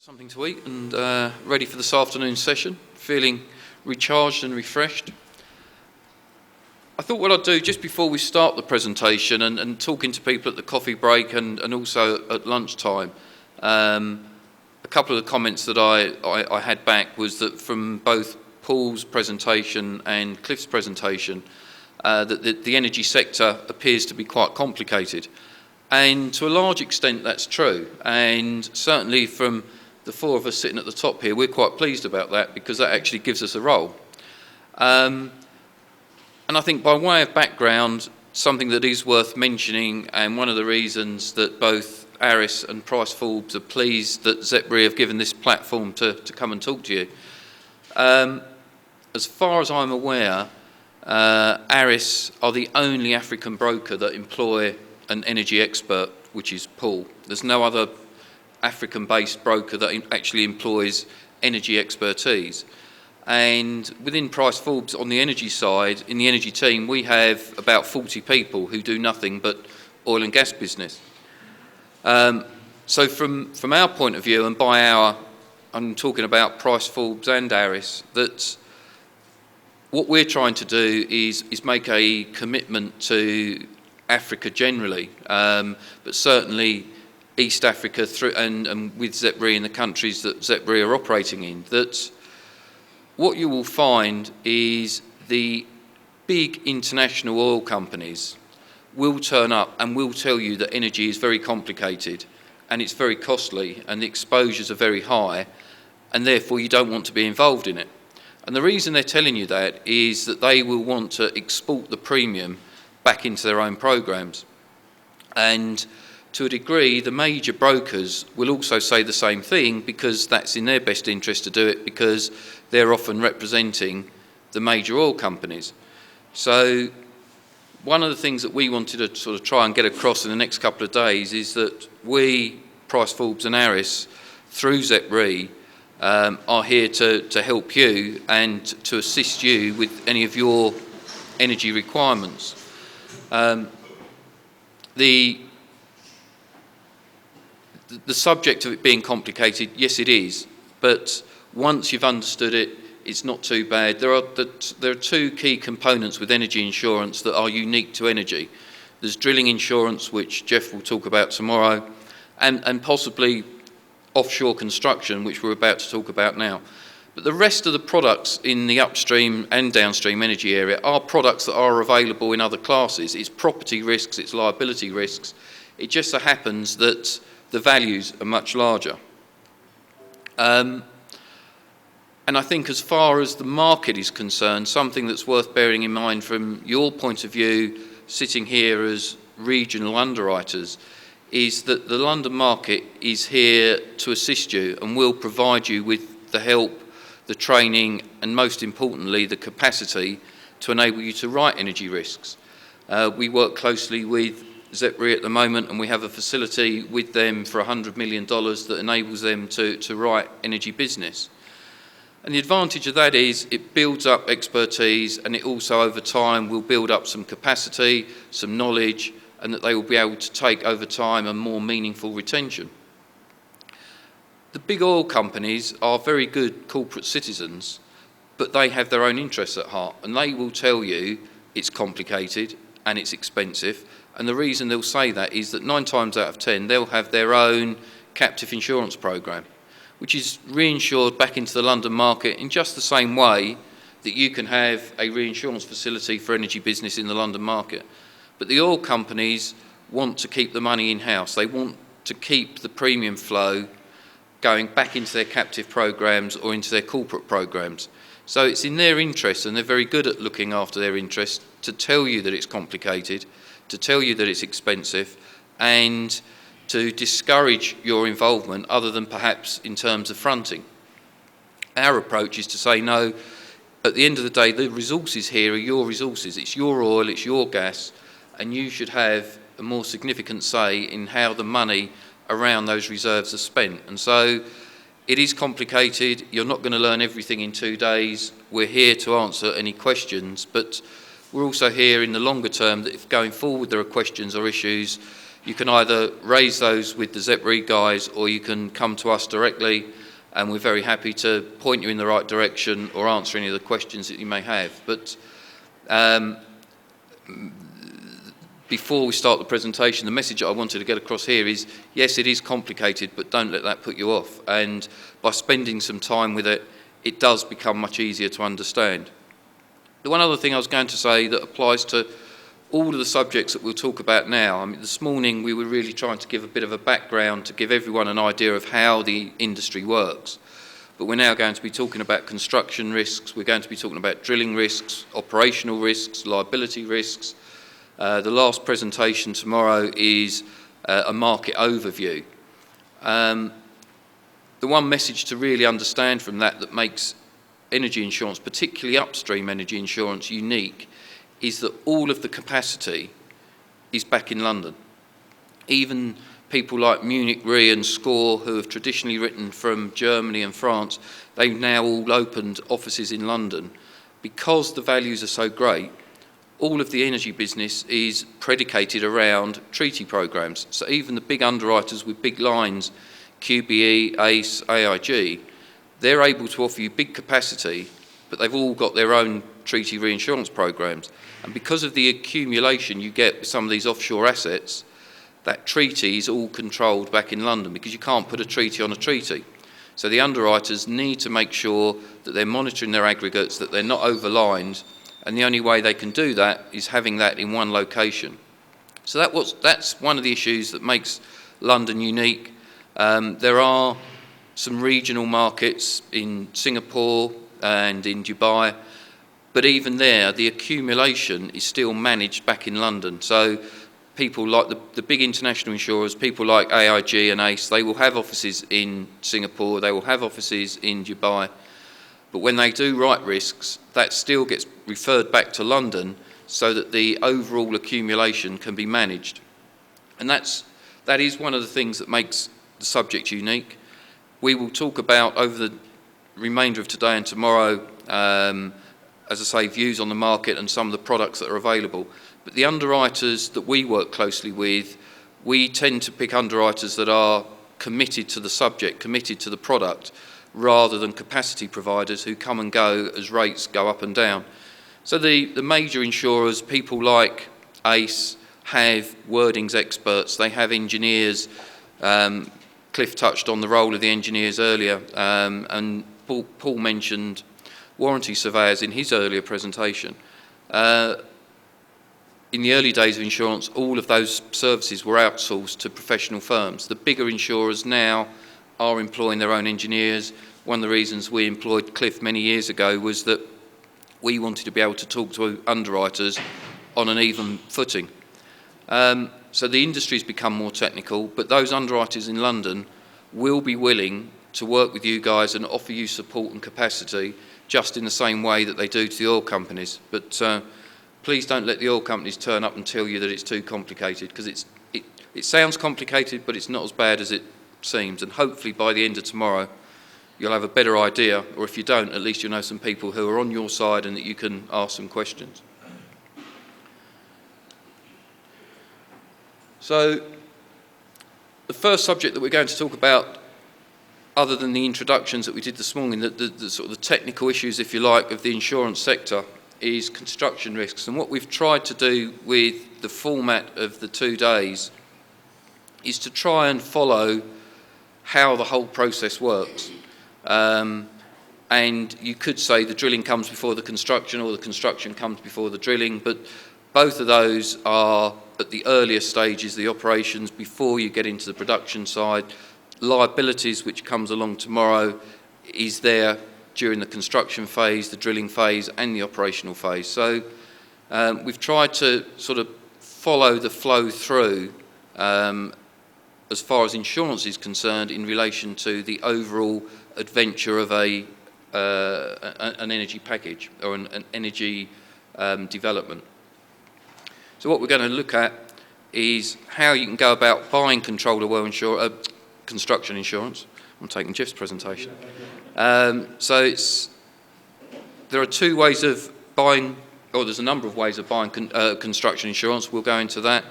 Something to eat and ready for this afternoon's session, feeling recharged and refreshed. I thought what I'd do just before we start the presentation and talking to people at the coffee break and also at lunchtime, a couple of the comments that I had back was that from both Paul's presentation and Cliff's presentation, that the energy sector appears to be quite complicated. And to a large extent that's true, and certainly from the four of us sitting at the top here, we're quite pleased about that because that actually gives us a role. And I think by way of background, something that is worth mentioning, and one of the reasons that both Aris and Price Forbes are pleased that Zep-Re have given this platform to come and talk to you. As far as I'm aware, Aris are the only African broker that employ an energy expert, which is Paul. There's no other African-based broker that actually employs energy expertise. And within Price Forbes on the energy side, in the energy team, we have about 40 people who do nothing but oil and gas business. So from our point of view, and by our, I'm talking about Price Forbes and Aris, that what we're trying to do is make a commitment to Africa generally, but certainly East Africa through and with Zep-Re in the countries that Zep-Re are operating in, that what you will find is the big international oil companies will turn up and will tell you that energy is very complicated and it's very costly and the exposures are very high and therefore you don't want to be involved in it. And the reason they're telling you that is that they will want to export the premium back into their own programs. And to a degree, the major brokers will also say the same thing because that's in their best interest to do it because they're often representing the major oil companies. So one of the things that we wanted to sort of try and get across in the next couple of days is that we, Price Forbes and Aris, through Zep-Re, are here to help you and to assist you with any of your energy requirements. The subject of it being complicated, yes it is, but once you've understood it, it's not too bad. There are two key components with energy insurance that are unique to energy. There's drilling insurance, which Jeff will talk about tomorrow, and possibly offshore construction, which we're about to talk about now. But the rest of the products in the upstream and downstream energy area are products that are available in other classes. It's property risks, it's liability risks. It just so happens that the values are much larger. And I think as far as the market is concerned, something that's worth bearing in mind from your point of view, sitting here as regional underwriters, is that the London market is here to assist you and will provide you with the help, the training, and most importantly, the capacity to enable you to write energy risks. We work closely with Zep-Re at the moment, and we have a facility with them for $100 million that enables them to write energy business. And the advantage of that is it builds up expertise, and it also over time will build up some capacity, some knowledge, and that they will be able to take over time a more meaningful retention. The big oil companies are very good corporate citizens, but they have their own interests at heart, and they will tell you it's complicated and it's expensive. And the reason they'll say that is that 9 times out of 10, they'll have their own captive insurance program, which is reinsured back into the London market in just the same way that you can have a reinsurance facility for energy business in the London market. But the oil companies want to keep the money in-house. They want to keep the premium flow going back into their captive programs or into their corporate programs. So it's in their interest, and they're very good at looking after their interest, to tell you that it's complicated, to tell you that it's expensive, and to discourage your involvement other than perhaps in terms of fronting. Our approach is to say, no, at the end of the day, the resources here are your resources. It's your oil, it's your gas, and you should have a more significant say in how the money around those reserves are spent. And so it is complicated. You're not going to learn everything in 2 days. We're here to answer any questions, but we're also here in the longer term that if going forward there are questions or issues, You can either raise those with the Zep-Re guys, or you can come to us directly, and we're very happy to point you in the right direction or answer any of the questions that you may have. But before we start the presentation, the message I wanted to get across here is, yes, it is complicated, but don't let that put you off. And by spending some time with it, it does become much easier to understand. The one other thing I was going to say that applies to all of the subjects that we'll talk about now. I mean, this morning we were really trying to give a bit of a background to give everyone an idea of how the industry works. But we're now going to be talking about construction risks, we're going to be talking about drilling risks, operational risks, liability risks. The last presentation tomorrow is a market overview. The one message to really understand from that makes energy insurance, particularly upstream energy insurance, unique, is that all of the capacity is back in London. Even people like Munich Re and SCOR, who have traditionally written from Germany and France, they've now all opened offices in London. Because the values are so great, all of the energy business is predicated around treaty programs. So even the big underwriters with big lines, QBE, ACE, AIG, they're able to offer you big capacity, but they've all got their own treaty reinsurance programs. And because of the accumulation you get with some of these offshore assets, that treaty is all controlled back in London, because you can't put a treaty on a treaty. So the underwriters need to make sure that they're monitoring their aggregates, that they're not overlined, and the only way they can do that is having that in one location. So that's one of the issues that makes London unique. There are some regional markets in Singapore and in Dubai, but even there, the accumulation is still managed back in London. So people like the big international insurers, people like AIG and ACE, they will have offices in Singapore, they will have offices in Dubai, but when they do write risks, that still gets referred back to London so that the overall accumulation can be managed. And that is one of the things that makes the subject unique. We will talk about, over the remainder of today and tomorrow, as I say, views on the market and some of the products that are available. But the underwriters that we work closely with, we tend to pick underwriters that are committed to the subject, committed to the product, rather than capacity providers who come and go as rates go up and down. So the major insurers, people like ACE, have wordings experts, they have engineers. Cliff touched on the role of the engineers earlier, and Paul mentioned warranty surveyors in his earlier presentation. In the early days of insurance, all of those services were outsourced to professional firms. The bigger insurers now are employing their own engineers. One of the reasons we employed Cliff many years ago was that we wanted to be able to talk to underwriters on an even footing. So the industry's become more technical, but those underwriters in London will be willing to work with you guys and offer you support and capacity just in the same way that they do to the oil companies. But please don't let the oil companies turn up and tell you that it's too complicated, because it sounds complicated, but it's not as bad as it seems. And hopefully by the end of tomorrow, you'll have a better idea, or if you don't, at least you'll know some people who are on your side and that you can ask some questions. So the first subject that we're going to talk about, other than the introductions that we did this morning, the sort of the technical issues, if you like, of the insurance sector, is construction risks. And what we've tried to do with the format of the 2 days is to try and follow how the whole process works. And you could say the drilling comes before the construction, or the construction comes before the drilling, but both of those are at the earlier stages, the operations, before you get into the production side. Liabilities, which comes along tomorrow, is there during the construction phase, the drilling phase, and the operational phase. So we've tried to sort of follow the flow through as far as insurance is concerned in relation to the overall adventure of an energy package, or an energy development. So what we're going to look at is how you can go about buying controlled well construction insurance. I'm taking Jeff's presentation. So there are 2 ways of buying, or there's a number of ways of buying construction insurance. We'll go into that.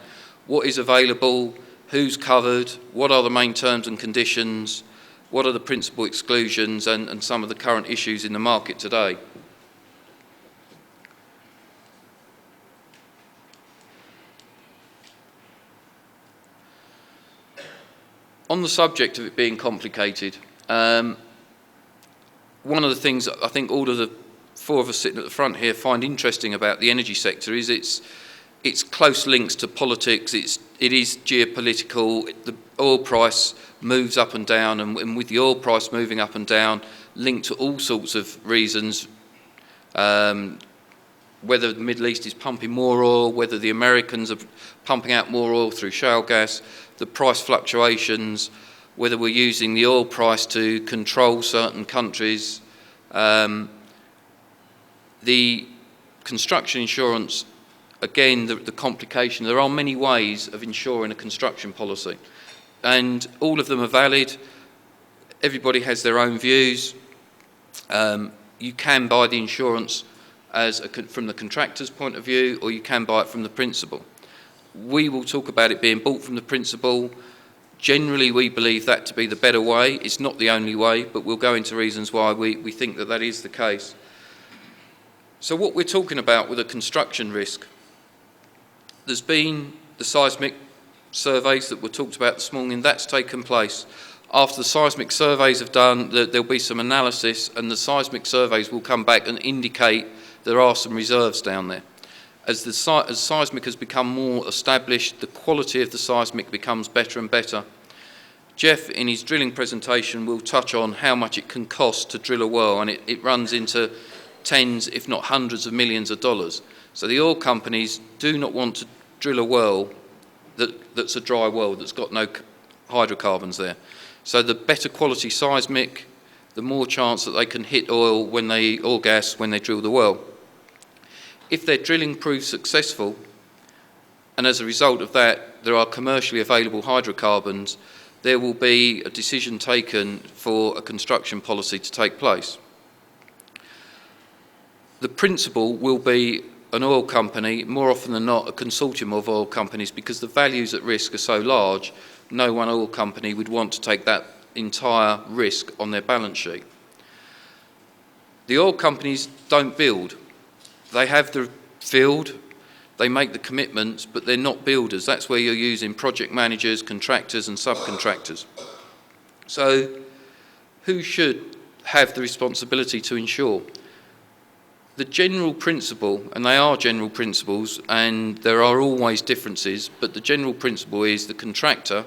what is available, who's covered, what are the main terms and conditions, what are the principal exclusions, and some of the current issues in the market today. On the subject of it being complicated, one of the things I think all of the four of us sitting at the front here find interesting about the energy sector is its close links to politics. It is geopolitical. The oil price moves up and down, and with the oil price moving up and down, linked to all sorts of reasons, whether the Middle East is pumping more oil, whether the Americans are pumping out more oil through shale gas, the price fluctuations, whether we're using the oil price to control certain countries. The construction insurance, again, the complication, there are many ways of insuring a construction policy, and all of them are valid. Everybody has their own views. You can buy the insurance from the contractor's point of view, or you can buy it from the principal. We will talk about it being bought from the principal. Generally, we believe that to be the better way. It's not the only way, but we'll go into reasons why we think that that is the case. So what we're talking about with a construction risk, there's been the seismic surveys that were talked about this morning. That's taken place. After the seismic surveys have done, there'll be some analysis, and the seismic surveys will come back and indicate there are some reserves down there. As seismic has become more established, the quality of the seismic becomes better and better. Jeff, in his drilling presentation, will touch on how much it can cost to drill a well, and it runs into tens, if not hundreds of millions of dollars. So the oil companies do not want to drill a well that's a dry well, that's got no hydrocarbons there. So the better quality seismic, the more chance that they can hit oil gas when they drill the well. If their drilling proves successful, and as a result of that there are commercially available hydrocarbons, there will be a decision taken for a construction policy to take place. The principal will be an oil company, more often than not a consortium of oil companies, because the values at risk are so large, no one oil company would want to take that entire risk on their balance sheet. The oil companies don't build. They have the field, they make the commitments, but they're not builders. That's where you're using project managers, contractors and subcontractors. So who should have the responsibility to insure? The general principle, and they are general principles, and there are always differences, but the general principle is the contractor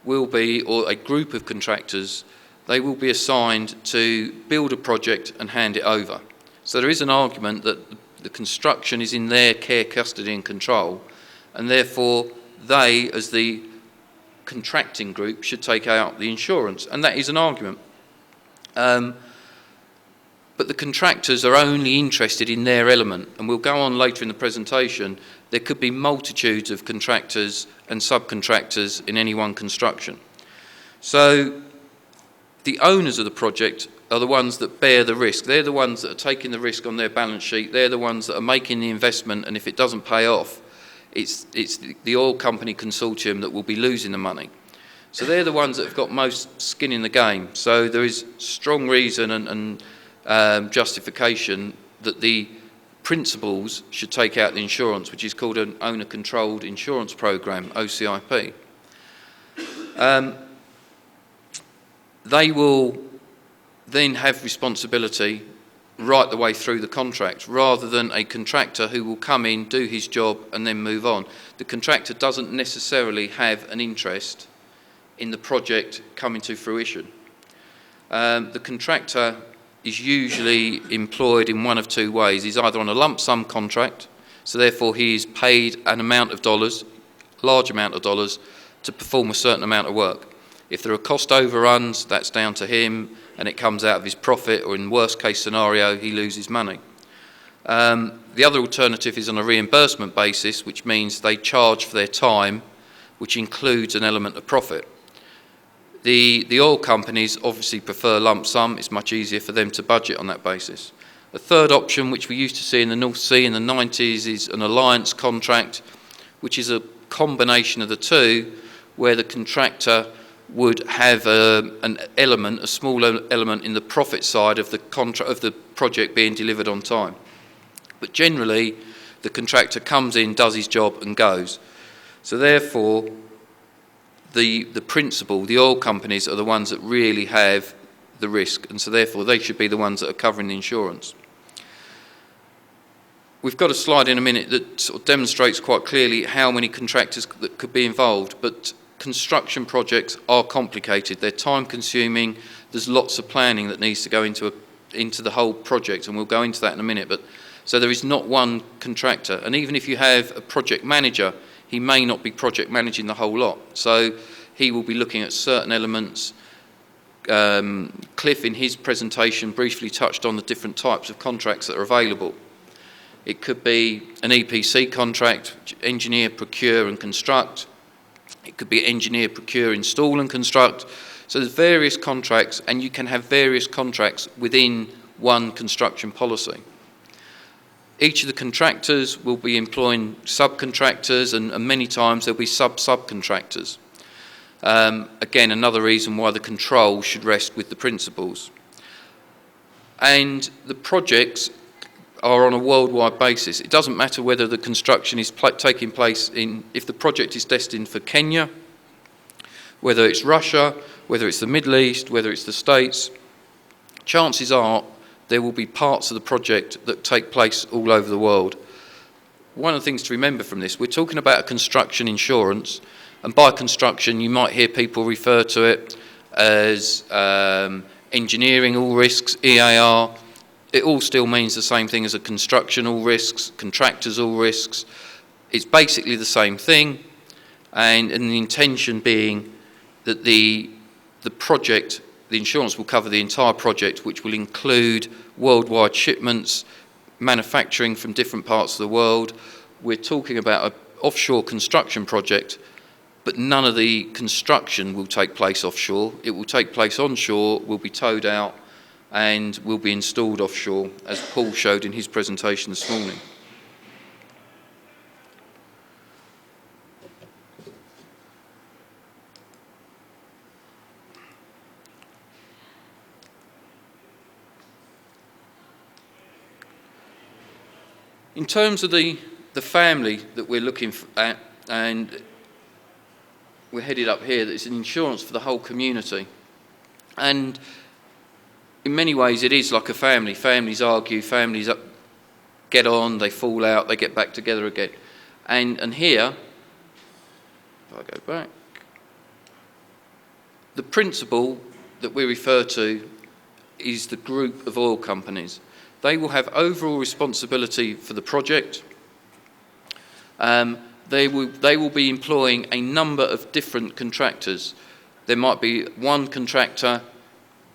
will be, or a group of contractors, they will be assigned to build a project and hand it over. So there is an argument that the construction is in their care, custody and control, and therefore they, as the contracting group, should take out the insurance, and that is an argument. But the contractors are only interested in their element, and we'll go on later in the presentation. There could be multitudes of contractors and subcontractors in any one construction. So the owners of the project are the ones that bear the risk. They're the ones that are taking the risk on their balance sheet. They're the ones that are making the investment, and if it doesn't pay off, it's the oil company consortium that will be losing the money. So they're the ones that have got most skin in the game. So there is strong reason and justification that the principals should take out the insurance, which is called an owner-controlled insurance program, OCIP. They will then have responsibility right the way through the contract, rather than a contractor who will come in, do his job and then move on. The contractor doesn't necessarily have an interest in the project coming to fruition. The contractor is usually employed in one of two ways. He's either on a lump sum contract, so therefore he is paid an amount of dollars, large amount of dollars, to perform a certain amount of work. If there are cost overruns, that's down to him, and it comes out of his profit, or in worst case scenario, he loses money. The other alternative is on a reimbursement basis, which means they charge for their time, which includes an element of profit. The oil companies obviously prefer lump sum. It's much easier for them to budget on that basis. The third option, which we used to see in the North Sea in the 90s, is an alliance contract, which is a combination of the two, where the contractor would have a small element in the profit side of the project being delivered on time. But generally, the contractor comes in, does his job and goes. So therefore, the principal, the oil companies, are the ones that really have the risk, and so therefore they should be the ones that are covering the insurance. We've got a slide in a minute that sort of demonstrates quite clearly how many contractors that could be involved, but construction projects are complicated, they're time consuming, there's lots of planning that needs to go into the whole project, and we'll go into that in a minute. But so there is not one contractor, and even if you have a project manager, he may not be project managing the whole lot, so he will be looking at certain elements. Cliff in his presentation briefly touched on the different types of contracts that are available. It could be an EPC contract, engineer, procure and construct. It could be engineer, procure, install and construct. So there's various contracts, and you can have various contracts within one construction policy. Each of the contractors will be employing subcontractors, and many times there'll be subcontractors. Again, another reason why the control should rest with the principals. And the projects are on a worldwide basis. It doesn't matter whether the construction is taking place if the project is destined for Kenya, whether it's Russia, whether it's the Middle East, whether it's the States, chances are there will be parts of the project that take place all over the world. One of the things to remember from this, we're talking about a construction insurance, and by construction you might hear people refer to it as engineering all risks, EAR. It all still means the same thing as a construction all risks, contractors all risks. It's basically the same thing, and the intention being that the project, the insurance will cover the entire project, which will include worldwide shipments, manufacturing from different parts of the world. We're talking about an offshore construction project, but none of the construction will take place offshore. It will take place onshore, will be towed out, and will be installed offshore, as Paul showed in his presentation this morning. In terms of the family that we're looking at, and we're headed up here, that it's an insurance for the whole community. And in many ways it is like a family. Families argue, families get on, they fall out, they get back together again. And here, if I go back, the principle that we refer to is the group of oil companies. They will have overall responsibility for the project. They will be employing a number of different contractors. There might be one contractor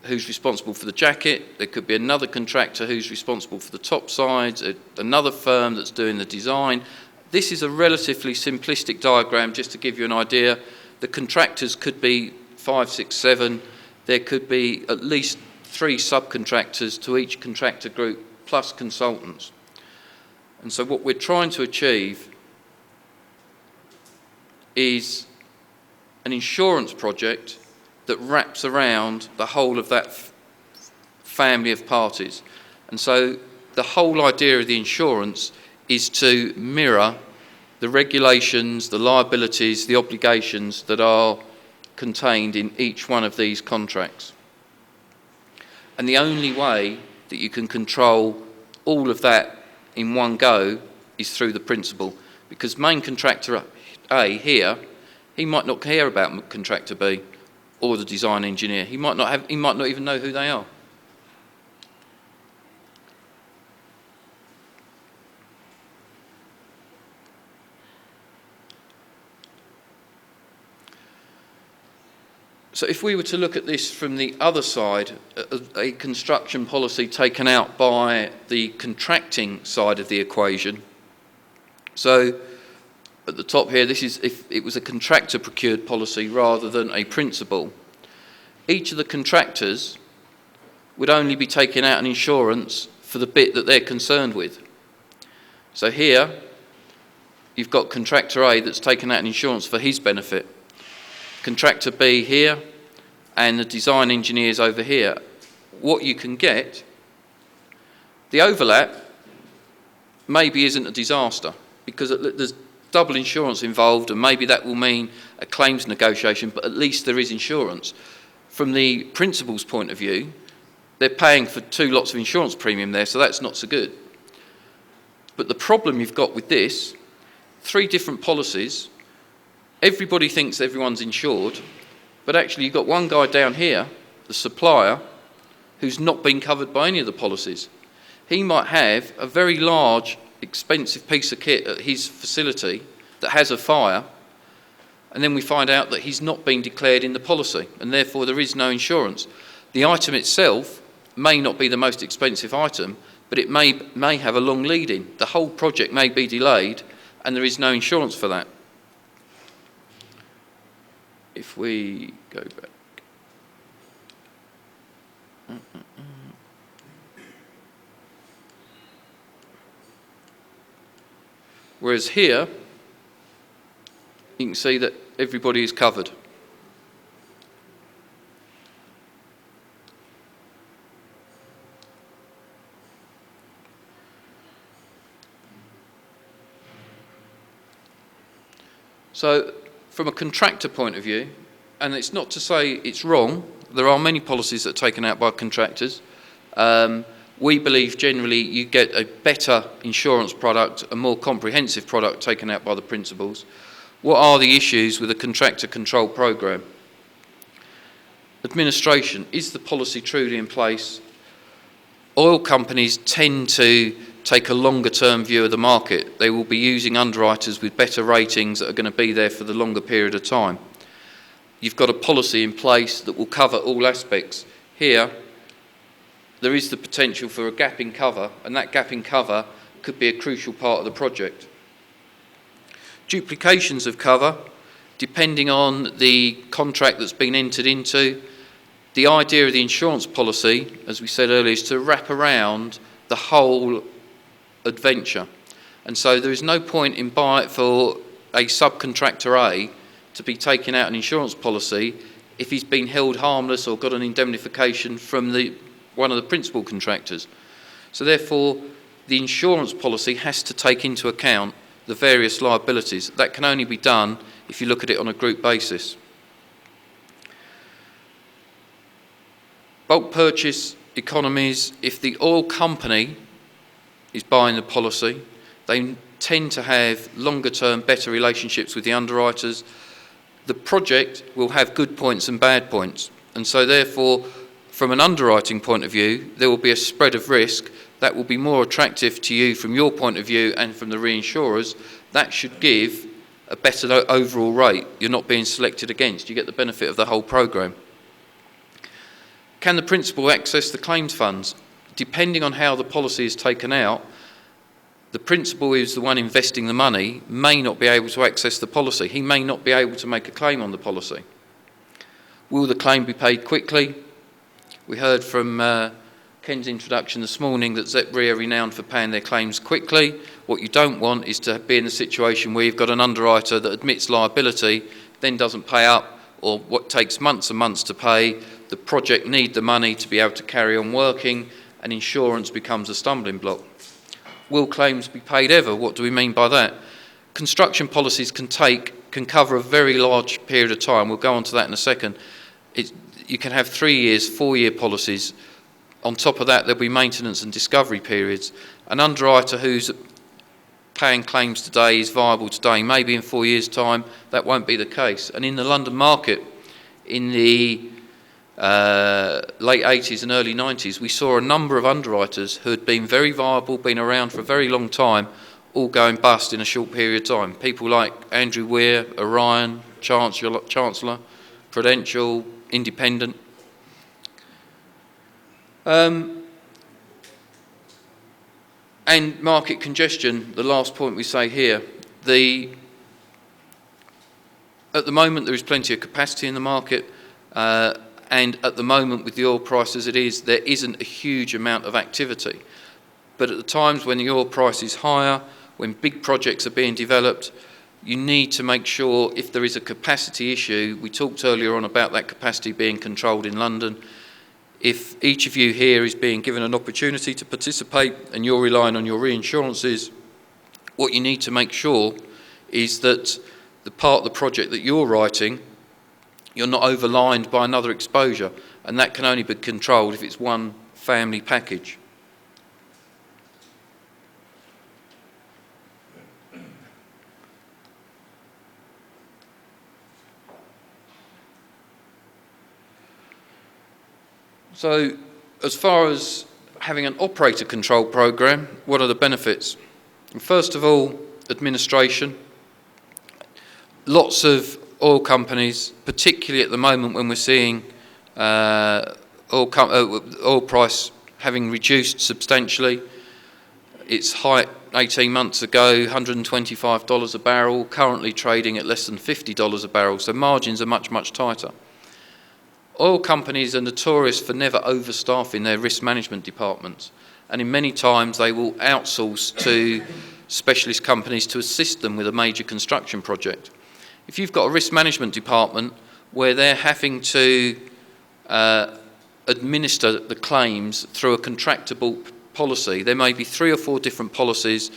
who's responsible for the jacket, there could be another contractor who's responsible for the top sides, another firm that's doing the design. This is a relatively simplistic diagram just to give you an idea. The contractors could be 5, 6, 7. There could be at least 3 subcontractors to each contractor group, plus consultants. And so what we're trying to achieve is an insurance project that wraps around the whole of that family of parties. And so the whole idea of the insurance is to mirror the regulations, the liabilities, the obligations that are contained in each one of these contracts. And the only way that you can control all of that in one go is through the principal, because main contractor A here, he might not care about contractor B or the design engineer. He might not even know who they are. So if we were to look at this from the other side, a construction policy taken out by the contracting side of the equation. So at the top here, this is if it was a contractor procured policy rather than a principal. Each of the contractors would only be taking out an insurance for the bit that they're concerned with. So here, you've got contractor A that's taken out an insurance for his benefit, contractor B here, and the design engineers over here. What you can get, the overlap maybe isn't a disaster, because there's double insurance involved, and maybe that will mean a claims negotiation, but at least there is insurance. From the principal's point of view, they're paying for 2 lots of insurance premium there, so that's not so good. But the problem you've got with this, 3 different policies, everybody thinks everyone's insured, but actually you've got one guy down here, the supplier, who's not been covered by any of the policies. He might have a very large, expensive piece of kit at his facility that has a fire, and then we find out that he's not been declared in the policy, and therefore there is no insurance. The item itself may not be the most expensive item, but it may have a long lead-in. The whole project may be delayed, and there is no insurance for that. If we go back. Whereas here, you can see that everybody is covered. So from a contractor point of view, and it's not to say it's wrong, there are many policies that are taken out by contractors. We believe generally you get a better insurance product, a more comprehensive product taken out by the principals. What are the issues with a contractor control program? Administration, is the policy truly in place? Oil companies tend to take a longer term view of the market. They will be using underwriters with better ratings that are going to be there for the longer period of time. You've got a policy in place that will cover all aspects. Here, there is the potential for a gap in cover, and that gap in cover could be a crucial part of the project. Duplications of cover, depending on the contract that's been entered into. The idea of the insurance policy, as we said earlier, is to wrap around the whole adventure. And so there is no point in for a subcontractor A to be taking out an insurance policy if he's been held harmless or got an indemnification from one of the principal contractors. So therefore, the insurance policy has to take into account the various liabilities. That can only be done if you look at it on a group basis. Bulk purchase economies, if the oil company is buying the policy, they tend to have longer term, better relationships with the underwriters. The project will have good points and bad points, and so therefore, from an underwriting point of view, there will be a spread of risk that will be more attractive to you from your point of view and from the reinsurers. That should give a better overall rate. You're not being selected against. You get the benefit of the whole programme. Can the principal access the claims funds? Depending on how the policy is taken out, the principal, who is the one investing the money, may not be able to access the policy. He may not be able to make a claim on the policy. Will the claim be paid quickly? We heard from Ken's introduction this morning that Zep-Re are renowned for paying their claims quickly. What you don't want is to be in a situation where you've got an underwriter that admits liability, then doesn't pay up, or what takes months and months to pay. The project need the money to be able to carry on working, and insurance becomes a stumbling block. Will claims be paid ever? What do we mean by that? Construction policies can cover a very large period of time. We'll go on to that in a second. You can have 3 years, 4-year policies. On top of that, there'll be maintenance and discovery periods. An underwriter who's paying claims today is viable today. Maybe in 4 years' time, that won't be the case. And in the London market, in the late 80s and early 90s, we saw a number of underwriters who had been very viable, been around for a very long time, all going bust in a short period of time. People like Andrew Weir, Orion, Chancellor, Prudential, Independent. And market congestion, the last point we say here. At the moment there is plenty of capacity in the market, and at the moment with the oil price as it is, there isn't a huge amount of activity. But at the times when the oil price is higher, when big projects are being developed, you need to make sure if there is a capacity issue, we talked earlier on about that capacity being controlled in London. If each of you here is being given an opportunity to participate and you're relying on your reinsurances, what you need to make sure is that the part of the project that you're writing, you're not overlined by another exposure, and that can only be controlled if it's one family package. So, as far as having an operator control program, what are the benefits? First of all, administration. Lots of oil companies, particularly at the moment when we're seeing oil price having reduced substantially. Its height 18 months ago, $125 a barrel, currently trading at less than $50 a barrel, so margins are much, much tighter. Oil companies are notorious for never overstaffing their risk management departments, and in many times they will outsource to specialist companies to assist them with a major construction project. If you've got a risk management department where they're having to administer the claims through a contractable policy, there may be 3 or 4 different policies.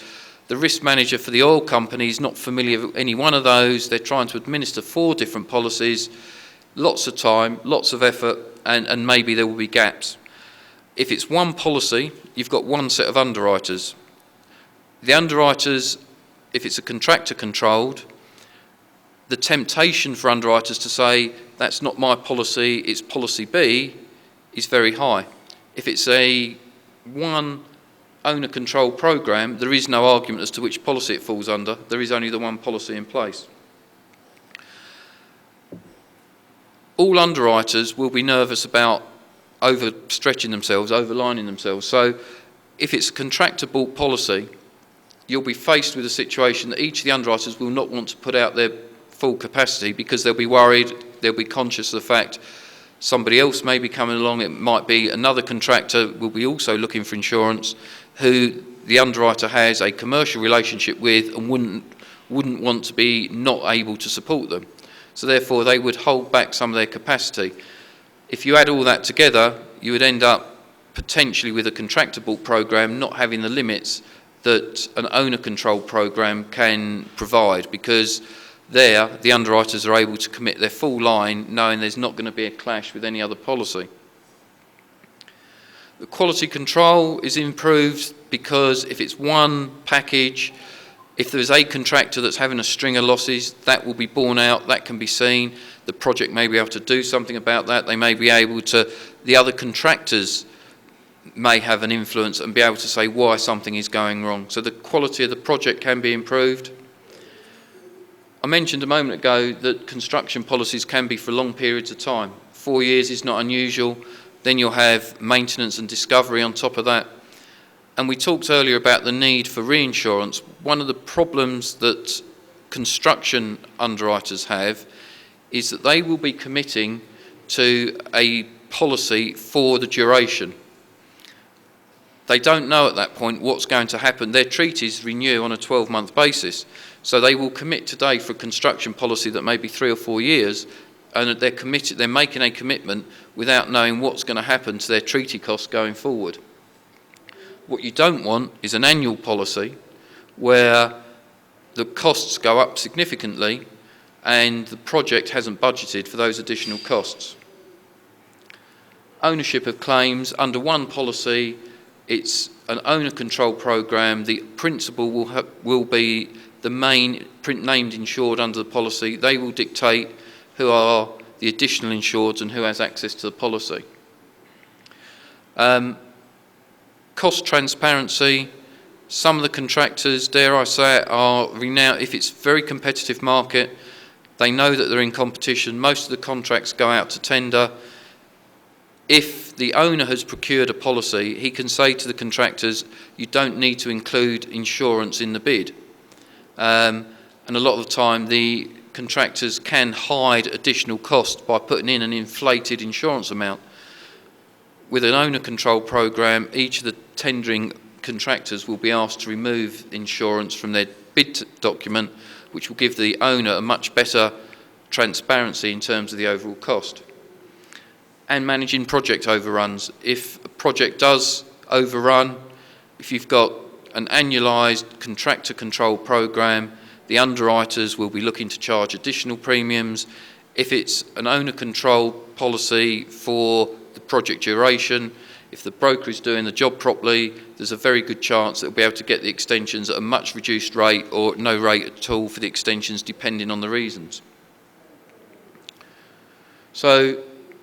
The risk manager for the oil company is not familiar with any one of those. They're trying to administer 4 different policies. Lots of time, lots of effort, and maybe there will be gaps. If it's one policy, you've got one set of underwriters. The underwriters, if it's a contractor controlled, the temptation for underwriters to say, that's not my policy, it's policy B, is very high. If it's a one owner control program, there is no argument as to which policy it falls under. There is only the one policy in place. All underwriters will be nervous about overstretching themselves, overlining themselves. So if it's a contractor-bought policy, you'll be faced with a situation that each of the underwriters will not want to put out their full capacity because they'll be worried, they'll be conscious of the fact somebody else may be coming along. It might be another contractor will be also looking for insurance who the underwriter has a commercial relationship with and wouldn't want to be not able to support them. So therefore they would hold back some of their capacity. If you add all that together, you would end up potentially with a contractor-bought program not having the limits that an owner-controlled program can provide, because there the underwriters are able to commit their full line knowing there's not going to be a clash with any other policy. The quality control is improved because if it's one package, if there's a contractor that's having a string of losses, that will be borne out, that can be seen. The project may be able to do something about that. They may be able to, the other contractors may have an influence and be able to say why something is going wrong. So the quality of the project can be improved. I mentioned a moment ago that construction policies can be for long periods of time. 4 years is not unusual. Then you'll have maintenance and discovery on top of that. And we talked earlier about the need for reinsurance. One of the problems that construction underwriters have is that they will be committing to a policy for the duration. They don't know at that point what's going to happen. Their treaties renew on a 12-month basis. So they will commit today for a construction policy that may be 3 or 4 years, and they're making a commitment without knowing what's going to happen to their treaty costs going forward. What you don't want is an annual policy where the costs go up significantly and the project hasn't budgeted for those additional costs. Ownership of claims under one policy, it's an owner control program. The principal will be the main named insured under the policy. They will dictate who are the additional insureds and who has access to the policy. Cost transparency. Some of the contractors, dare I say it, are renowned. If it's a very competitive market, they know that they're in competition. Most of the contracts go out to tender. If the owner has procured a policy, he can say to the contractors, you don't need to include insurance in the bid. And a lot of the time the contractors can hide additional cost by putting in an inflated insurance amount. With an owner control program, each of the tendering contractors will be asked to remove insurance from their bid document, which will give the owner a much better transparency in terms of the overall cost. And managing project overruns. If a project does overrun, if you've got an annualised contractor control programme, the underwriters will be looking to charge additional premiums. If it's an owner control policy for the project duration, if the broker is doing the job properly, there's a very good chance that they'll be able to get the extensions at a much reduced rate or no rate at all for the extensions, depending on the reasons. So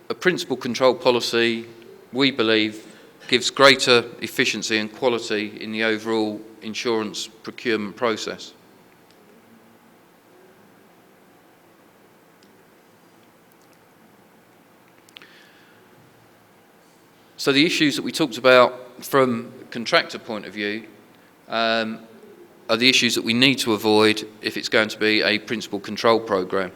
a principal control policy, we believe, gives greater efficiency and quality in the overall insurance procurement process. So the issues that we talked about from a contractor point of view are the issues that we need to avoid if it's going to be a principal control programme.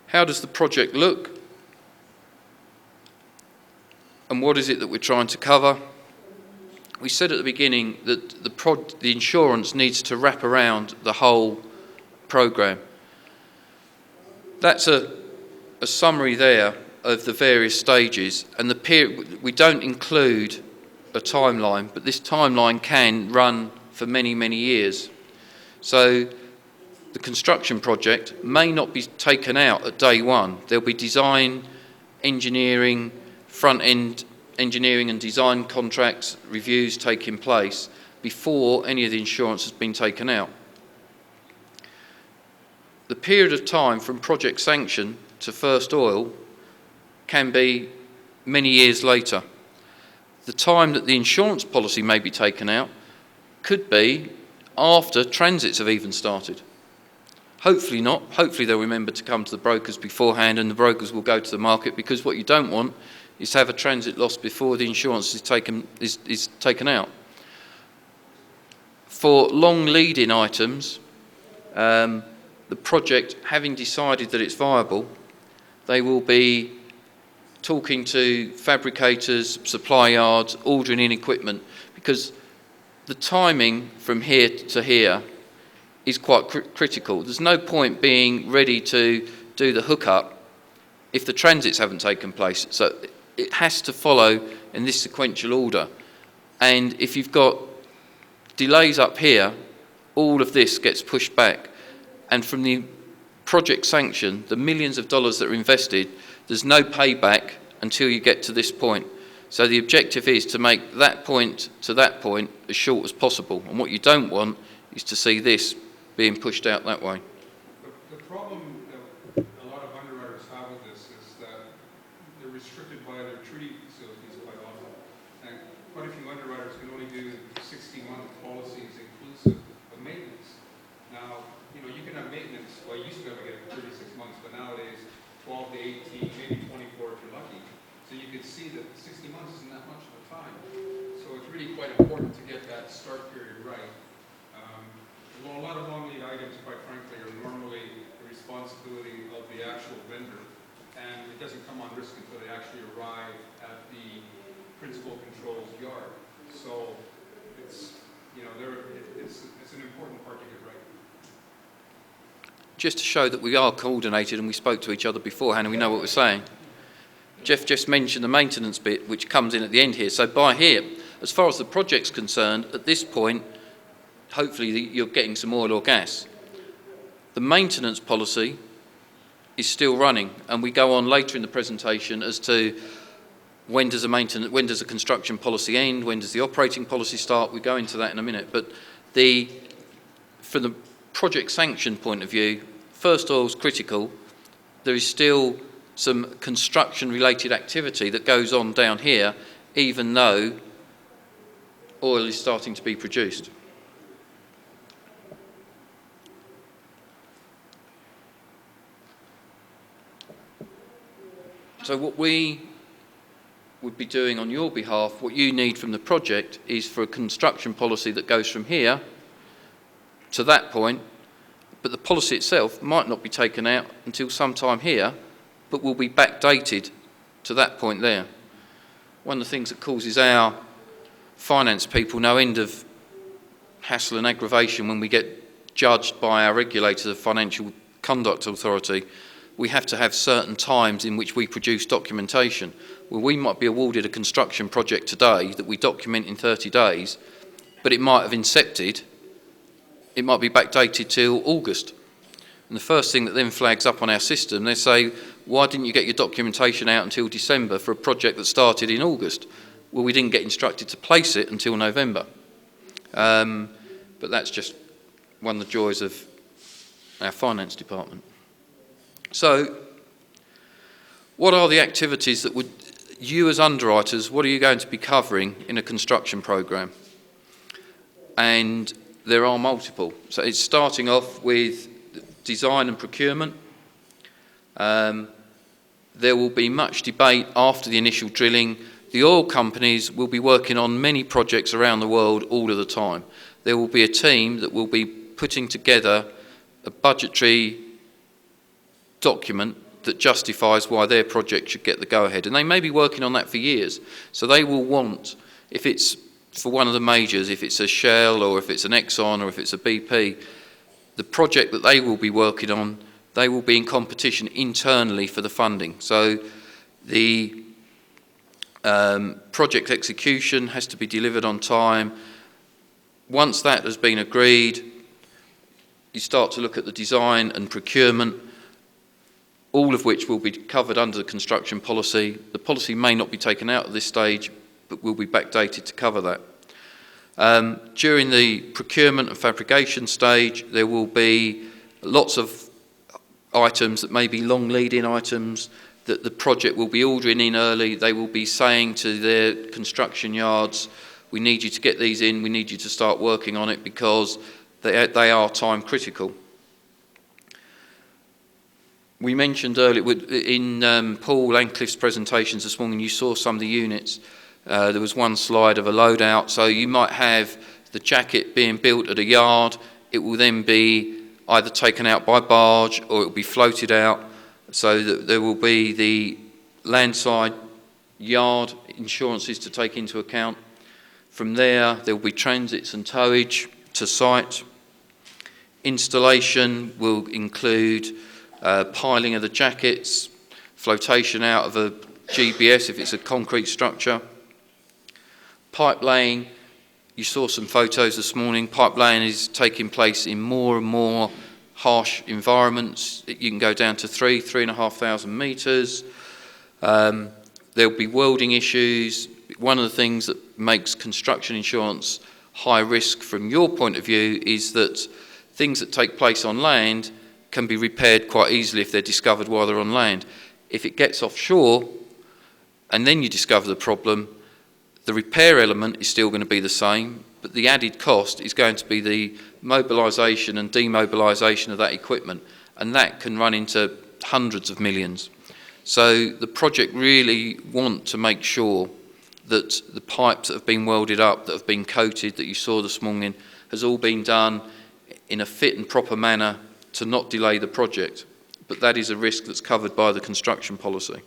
How does the project look? And what is it that we're trying to cover? We said at the beginning that the insurance needs to wrap around the whole programme. That's a summary there of the various stages, and the period. We don't include a timeline, but this timeline can run for many, many years. So the construction project may not be taken out at day one. There'll be design, engineering, front-end engineering and design contracts, reviews taking place before any of the insurance has been taken out. The period of time from project sanction to first oil can be many years later. The time that the insurance policy may be taken out could be after transits have even started. Hopefully not. Hopefully they'll remember to come to the brokers beforehand, and the brokers will go to the market, because what you don't want is to have a transit loss before the insurance is taken out. For long lead-in items, the project, having decided that it's viable, they will be talking to fabricators, supply yards, ordering in equipment, because the timing from here to here is quite critical. There's no point being ready to do the hookup if the transits haven't taken place. So it has to follow in this sequential order. And if you've got delays up here, all of this gets pushed back. And from the project sanction, the millions of dollars that are invested, there's no payback until you get to this point. So the objective is to make that point to that point as short as possible. And what you don't want is to see this being pushed out that way. The problem that a lot of underwriters have with this is that they're restricted by their treaty facilities quite often. And quite a few underwriters can only do 60-month policies inclusive of maintenance. Now, you can have maintenance. Well, you used to be able to get 36 months, but nowadays 12 to 18, maybe 24 if you're lucky. So you can see that 60 months isn't that much of a time. So it's really quite important to get that start period right. Well, a lot of long lead items, quite frankly, are normally the responsibility of the actual vendor, and it doesn't come on risk until they actually arrive at the principal controls yard. So it's an important part to get right. Just to show that we are coordinated and we spoke to each other beforehand and we know what we're saying. Jeff just mentioned the maintenance bit, which comes in at the end here. So by here, as far as the project's concerned, at this point, hopefully you're getting some oil or gas. The maintenance policy is still running, and we go on later in the presentation as to when does a construction policy end, when does the operating policy start. We go into that in a minute. But from the project sanction point of view, first oil is critical. There is still some construction-related activity that goes on down here, even though oil is starting to be produced. So what we would be doing on your behalf, what you need from the project, is for a construction policy that goes from here to that point, but the policy itself might not be taken out until sometime here, but will be backdated to that point there. One of the things that causes our finance people no end of hassle and aggravation when we get judged by our regulator, the Financial Conduct Authority, we have to have certain times in which we produce documentation. Well, we might be awarded a construction project today that we document in 30 days, but it might have incepted, it might be backdated till August. And the first thing that then flags up on our system, they say, why didn't you get your documentation out until December for a project that started in August? Well, we didn't get instructed to place it until November. But that's just one of the joys of our finance department. So, what are the activities that you as underwriters, what are you going to be covering in a construction programme? And there are multiple. So it's starting off with design and procurement. There will be much debate after the initial drilling. The oil companies will be working on many projects around the world all of the time. There will be a team that will be putting together a budgetary document that justifies why their project should get the go-ahead. And they may be working on that for years. So they will want, if it's for one of the majors, if it's a Shell or if it's an Exxon or if it's a BP, the project that they will be working on, they will be in competition internally for the funding. So the project execution has to be delivered on time. Once that has been agreed, you start to look at the design and procurement, all of which will be covered under the construction policy. The policy may not be taken out at this stage, but will be backdated to cover that. During the procurement and fabrication stage, there will be lots of items that may be long lead-in items that the project will be ordering in early. They will be saying to their construction yards, we need you to get these in, we need you to start working on it because they are time critical. We mentioned earlier in Paul and Cliff's presentations this morning, you saw some of the units. There was one slide of a loadout, so you might have the jacket being built at a yard. It will then be either taken out by barge or it will be floated out, so that there will be the landside yard insurances to take into account. From there will be transits and towage to site. Installation will include piling of the jackets, flotation out of a GBS if it's a concrete structure. Pipe laying, you saw some photos this morning. Pipe laying is taking place in more and more harsh environments. You can go down to 3,500 metres. There'll be welding issues. One of the things that makes construction insurance high risk from your point of view is that things that take place on land can be repaired quite easily if they're discovered while they're on land. If it gets offshore and then you discover the problem, the repair element is still going to be the same, but the added cost is going to be the mobilisation and demobilisation of that equipment, and that can run into hundreds of millions. So the project really want to make sure that the pipes that have been welded up, that have been coated, that you saw this morning, has all been done in a fit and proper manner to not delay the project. But that is a risk that's covered by the construction policy.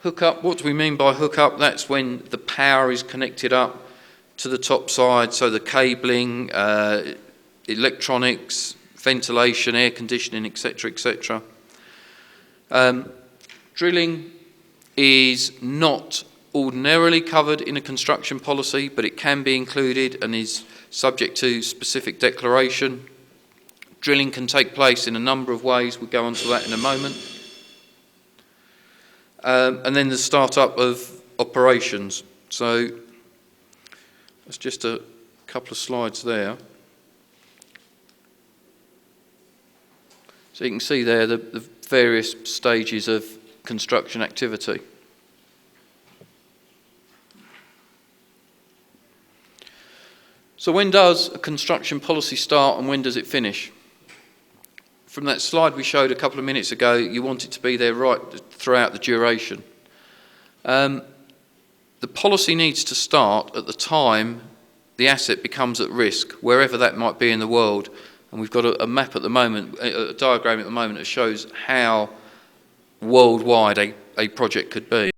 Hookup, what do we mean by hookup? That's when the power is connected up to the top side, so the cabling, electronics, ventilation, air conditioning, etc., etc. Drilling is not ordinarily covered in a construction policy, but it can be included and is subject to specific declaration. Drilling can take place in a number of ways. We'll go on to that in a moment. And then the start-up of operations. So that's just a couple of slides there. So you can see there the various stages of construction activity. So when does a construction policy start and when does it finish? From that slide we showed a couple of minutes ago, you want it to be there right throughout the duration. The policy needs to start at the time the asset becomes at risk, wherever that might be in the world. And we've got a map at the moment, a diagram at the moment that shows how worldwide a project could be.